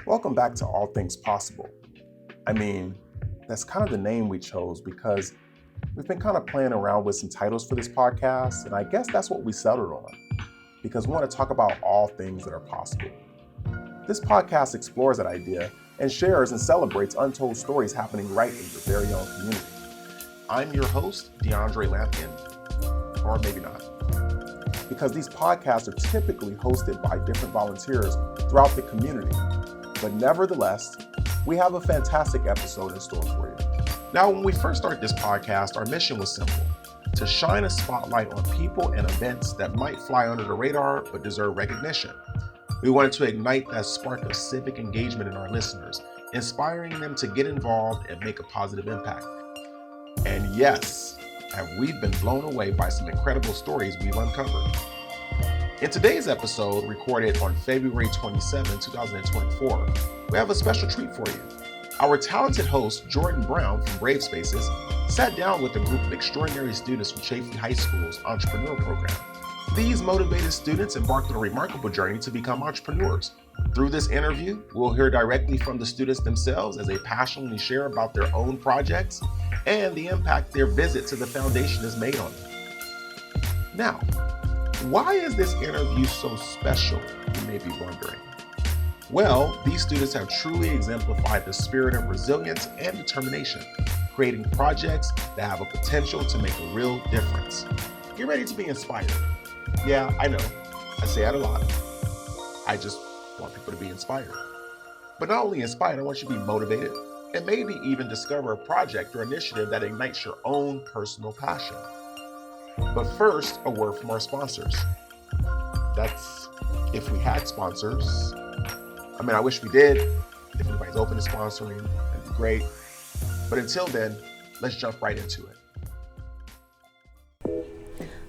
Welcome back to All Things Possible. I mean, that's kind of the name we chose because we've been kind of playing around with some titles for this podcast, and I guess that's what we settled on, because we want to talk about all things that are possible. This podcast explores that idea and shares and celebrates untold stories happening right in your very own community. I'm your host, D'Andre Lampkin, or maybe not, because these podcasts are typically hosted by different volunteers throughout the community. But nevertheless, we have a fantastic episode in store for you. Now, when we first started this podcast, our mission was simple: to shine a spotlight on people and events that might fly under the radar but deserve recognition. We wanted to ignite that spark of civic engagement in our listeners, inspiring them to get involved and make a positive impact. And yes, have we been blown away by some incredible stories we've uncovered. In today's episode, recorded on February 27, 2024, we have a special treat for you. Our talented host, Jordyn Brown from Brave Spaces, sat down with a group of extraordinary students from Chaffey High School's Entrepreneur Program. These motivated students embarked on a remarkable journey to become entrepreneurs. Through this interview, we'll hear directly from the students themselves as they passionately share about their own projects and the impact their visit to the foundation has made on them. Now, why is this interview so special, you may be wondering? Well, these students have truly exemplified the spirit of resilience and determination, creating projects that have a potential to make a real difference. Get ready to be inspired. Yeah, I know, I say that a lot. I just want people to be inspired. But not only inspired, I want you to be motivated and maybe even discover a project or initiative that ignites your own personal passion. But first, a word from our sponsors. That's if we had sponsors. I mean, I wish we did. If anybody's open to sponsoring, that'd be great. But until then, let's jump right into it.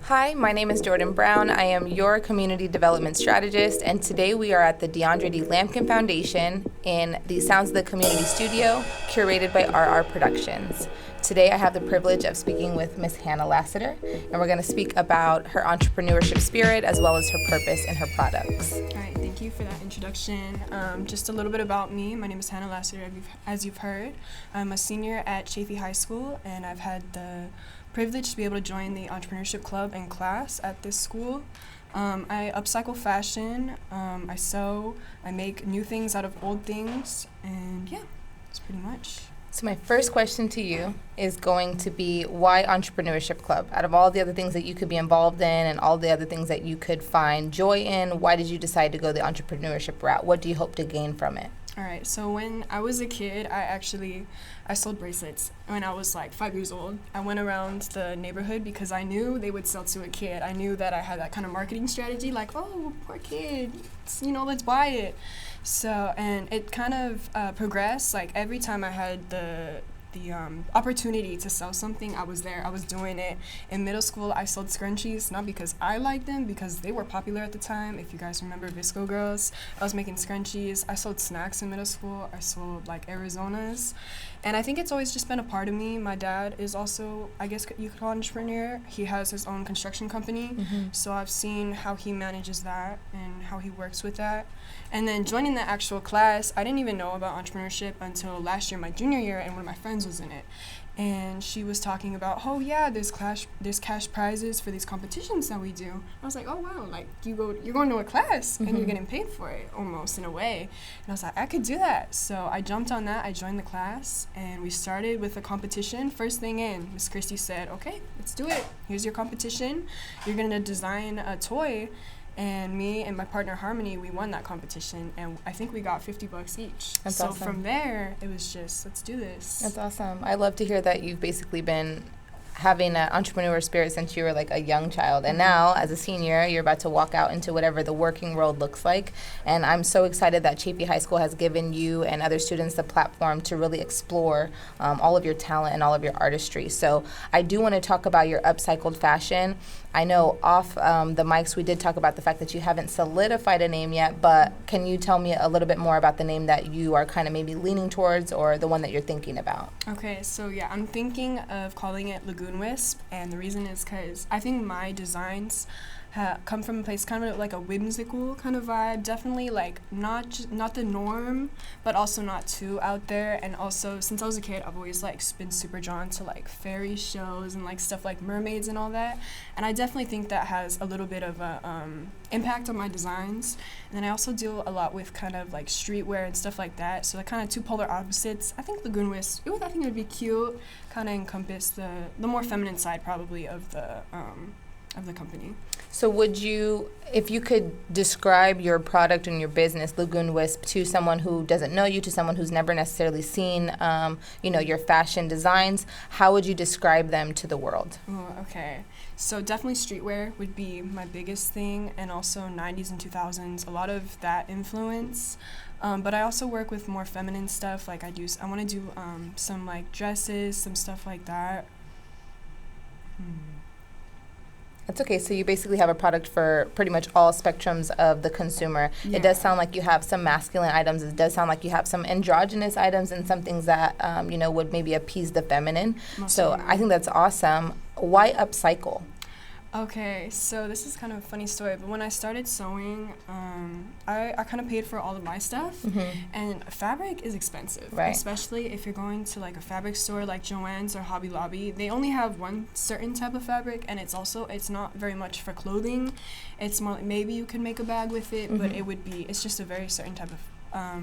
Hi, my name is Jordyn Brown. I am your community development strategist, and today we are at the D'Andre D Lampkin Foundation in the Sounds of the Community studio, curated by RR Productions. Today I have the privilege of speaking with Miss Hannah Lassiter, and we're going to speak about her entrepreneurship spirit as well as her purpose and her products. All right, thank you for that introduction. Just a little bit about me. My name is Hannah Lassiter, as you've heard. I'm a senior at Chaffey High School, and I've had the privilege to be able to join the entrepreneurship club and class at this school. I upcycle fashion, I sew, I make new things out of old things, and yeah, that's pretty much. So my first question to you is going to be, why Entrepreneurship Club? Out of all the other things that you could be involved in and all the other things that you could find joy in, why did you decide to go the entrepreneurship route? What do you hope to gain from it? All right, so when I was a kid, I sold bracelets when I was like 5 years old. I went around the neighborhood because I knew they would sell to a kid. I knew that I had that kind of marketing strategy, like, oh, poor kid, let's buy it. So, and it kind of progressed. Like every time I had the opportunity to sell something, I was there. I was doing it. In middle school, I sold scrunchies, not because I liked them, because they were popular at the time. If you guys remember Visco Girls, I was making scrunchies. I sold snacks in middle school. I sold like Arizonas. And I think it's always just been a part of me. My dad is also, I guess you could call an entrepreneur. He has his own construction company. So I've seen how he manages that and how he works with that. And then joining the actual class, I didn't even know about entrepreneurship until last year, my junior year, and one of my friends was in it. And she was talking about, oh yeah, there's cash prizes for these competitions that we do. I was like, oh wow, like you're going to a class and you're getting paid for it, almost in a way. And I was like, I could do that. So I jumped on that. I joined the class and we started with a competition. First thing in, Miss Christie said, okay, let's do it. Here's your competition. You're gonna design a toy. And me and my partner Harmony, we won that competition, and I think we got $50 each. That's so awesome. From there, it was just, let's do this. That's awesome. I love to hear that you've basically been having an entrepreneur spirit since you were like a young child. And now, as a senior, you're about to walk out into whatever the working world looks like. And I'm so excited that Chaffey High School has given you and other students the platform to really explore all of your talent and all of your artistry. So I do want to talk about your upcycled fashion. I know off the mics we did talk about the fact that you haven't solidified a name yet, but can you tell me a little bit more about the name that you are kind of maybe leaning towards, or the one that you're thinking about? Okay, so yeah, I'm thinking of calling it Lagoon Wisp, and the reason is because I think my designs come from a place kind of like a whimsical kind of vibe. Definitely like not the norm, but also not too out there. And also, since I was a kid, I've always like been super drawn to like fairy shows and like stuff like mermaids and all that. And I definitely think that has a little bit of a impact on my designs. And then I also deal a lot with kind of like streetwear and stuff like that. So the kind of two polar opposites. I think Lagoon Wisp, I think it would be cute, kind of encompass the more feminine side probably of the company. So would you, if you could describe your product and your business, Lagoon Wisp, to someone who doesn't know you, to someone who's never necessarily seen, your fashion designs, how would you describe them to the world? Oh, okay. So definitely streetwear would be my biggest thing, and also 90s and 2000s, a lot of that influence. But I also work with more feminine stuff. Like I want to do some like dresses, some stuff like that. That's okay. So you basically have a product for pretty much all spectrums of the consumer. Yeah. It does sound like you have some masculine items. It does sound like you have some androgynous items and some things that, would maybe appease the feminine. So I think that's awesome. Why upcycle? Okay, so this is kind of a funny story, but when I started sewing, I kind of paid for all of my stuff, and fabric is expensive, right? Especially if you're going to like a fabric store like Joann's or Hobby Lobby. They only have one certain type of fabric, and it's not very much for clothing. It's more like maybe you can make a bag with it, but it's just a very certain type of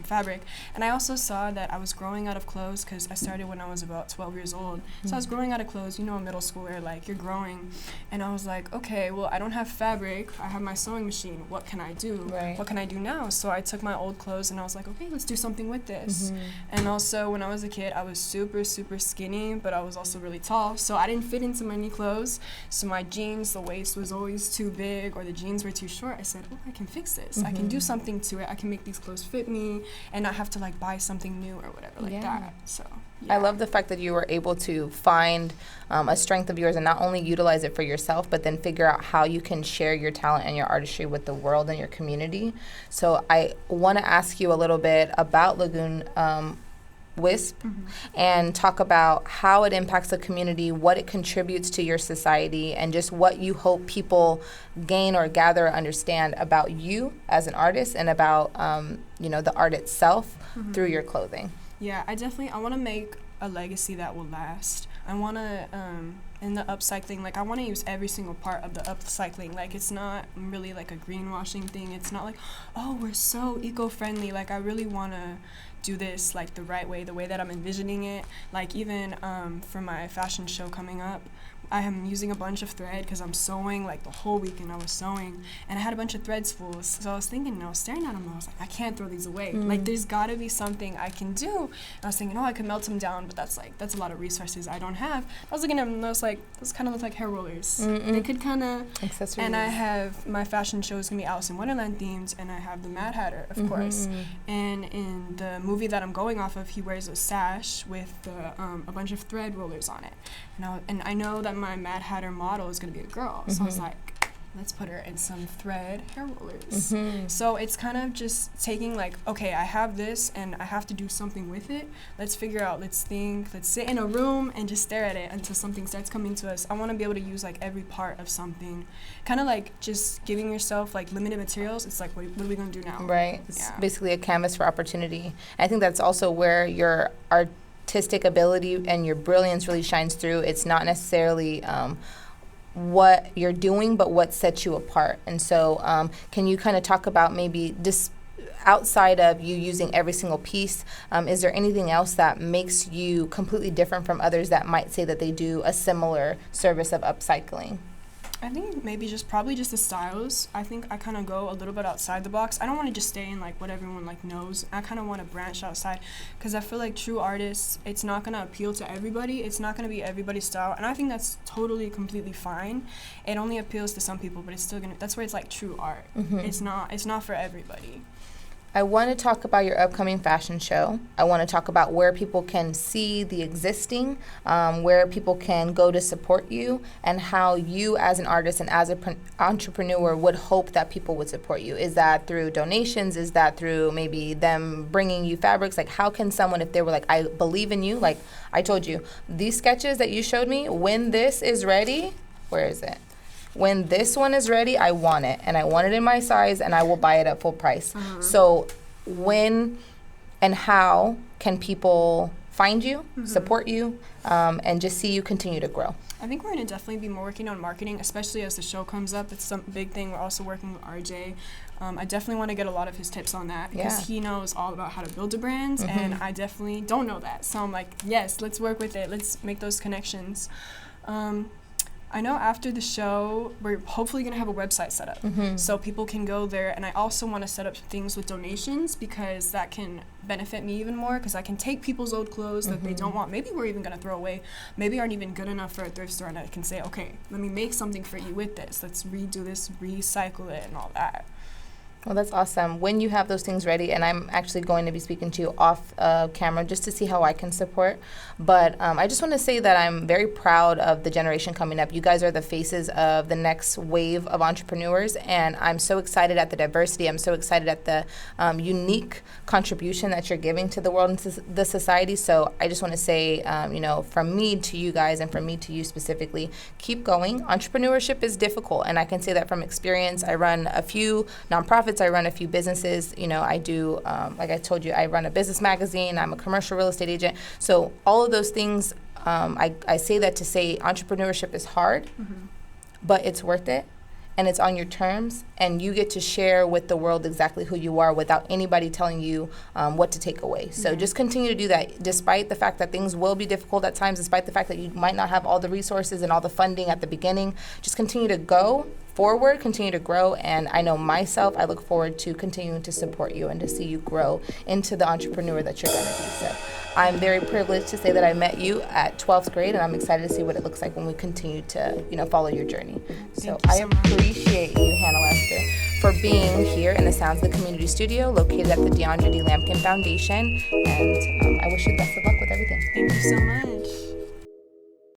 fabric. And I also saw that I was growing out of clothes because I started when I was about 12 years old. So I was growing out of clothes, a middle schooler, like you're growing. And I was like, okay, well, I don't have fabric. I have my sewing machine. What can I do? Right. What can I do now? So I took my old clothes and I was like, okay, let's do something with this. And also when I was a kid, I was super, super skinny, but I was also really tall. So I didn't fit into many clothes. So my jeans, the waist was always too big or the jeans were too short. I said, oh, I can fix this. I can do something to it. I can make these clothes fit me and not have to like buy something new or whatever like that. So yeah. I love the fact that you were able to find a strength of yours and not only utilize it for yourself, but then figure out how you can share your talent and your artistry with the world and your community. So I want to ask you a little bit about Lagoon Wisp and talk about how it impacts the community, what it contributes to your society, and just what you hope people gain or gather or understand about you as an artist and about the art itself through your clothing. Yeah, I want to make a legacy that will last. I want to in the upcycling, like I want to use every single part of the upcycling. Like it's not really like a greenwashing thing. It's not like, oh, we're so eco-friendly. Like I really want to do this like the right way, the way that I'm envisioning it. Like even for my fashion show coming up, I am using a bunch of thread because I'm sewing like the whole weekend. I was sewing and I had a bunch of thread spools. So I was thinking, I was staring at them. I was like, I can't throw these away. Like there's got to be something I can do. And I was thinking, I could melt them down, but that's a lot of resources I don't have. I was looking at them and I was like, those kind of look like hair rollers. They could kind of. Accessories. And I have my fashion show is gonna be Alice in Wonderland themed, and I have the Mad Hatter, of course. And in the movie that I'm going off of, he wears a sash with a bunch of thread rollers on it. And I know that my Mad Hatter model is going to be a girl. So I was like, let's put her in some thread hair rollers. So it's kind of just taking like, okay, I have this and I have to do something with it. Let's figure out, let's think, let's sit in a room and just stare at it until something starts coming to us. I want to be able to use like every part of something. Kind of like just giving yourself like limited materials. It's like, what are we going to do now? Right. It's basically a canvas for opportunity. I think that's also where your artistic ability and your brilliance really shines through. It's not necessarily what you're doing, but what sets you apart. And so can you kind of talk about maybe just outside of you using every single piece, is there anything else that makes you completely different from others that might say that they do a similar service of upcycling? I think maybe probably just the styles. I think I kind of go a little bit outside the box. I don't want to just stay in like what everyone like knows. I kind of want to branch outside because I feel like true artists, it's not going to appeal to everybody. It's not going to be everybody's style. And I think that's totally, completely fine. It only appeals to some people, but it's still going to, that's where it's like true art. It's not for everybody. I want to talk about your upcoming fashion show. I want to talk about where people can see the existing, where people can go to support you, and how you as an artist and as an entrepreneur would hope that people would support you. Is that through donations? Is that through maybe them bringing you fabrics? Like how can someone, if they were like, I believe in you, like I told you, these sketches that you showed me, when this is ready, where is it? when this one is ready, I want it, and I want it in my size, and I will buy it at full price. So when and how can people find you, support you, and just see you continue to grow? I think we're going to definitely be more working on marketing, especially as the show comes up. It's some big thing. We're also working with RJ. I definitely want to get a lot of his tips on that because he knows all about how to build a brand, and I definitely don't know that. So I'm like, yes, let's work with it. Let's make those connections. I know after the show, we're hopefully going to have a website set up so people can go there. And I also want to set up things with donations because that can benefit me even more because I can take people's old clothes that they don't want. Maybe we're even going to throw away. Maybe aren't even good enough for a thrift store, and I can say, okay, let me make something for you with this. Let's redo this, recycle it, and all that. Well, that's awesome. When you have those things ready, and I'm actually going to be speaking to you off camera just to see how I can support. But I just want to say that I'm very proud of the generation coming up. You guys are the faces of the next wave of entrepreneurs, and I'm so excited at the diversity. I'm so excited at the unique contribution that you're giving to the world and to the society. So I just want to say, from me to you guys and from me to you specifically, keep going. Entrepreneurship is difficult, and I can say that from experience. I run a few nonprofits. I run a few businesses. I do, like I told you, I run a business magazine. I'm a commercial real estate agent. So all of those things, I say that to say entrepreneurship is hard, but it's worth it. And it's on your terms, and you get to share with the world exactly who you are without anybody telling you what to take away. So just continue to do that, despite the fact that things will be difficult at times, despite the fact that you might not have all the resources and all the funding at the beginning. Just continue to go forward, continue to grow, and I know myself, I look forward to continuing to support you and to see you grow into the entrepreneur that you're going to be. So I'm very privileged to say that I met you at 12th grade, and I'm excited to see what it looks like when we continue to, follow your journey. So I appreciate you, Hannah Lester, for being here in the Sounds of the Community Studio, located at the D'Andre D Lampkin Foundation, and I wish you best of luck with everything. Thank you so much.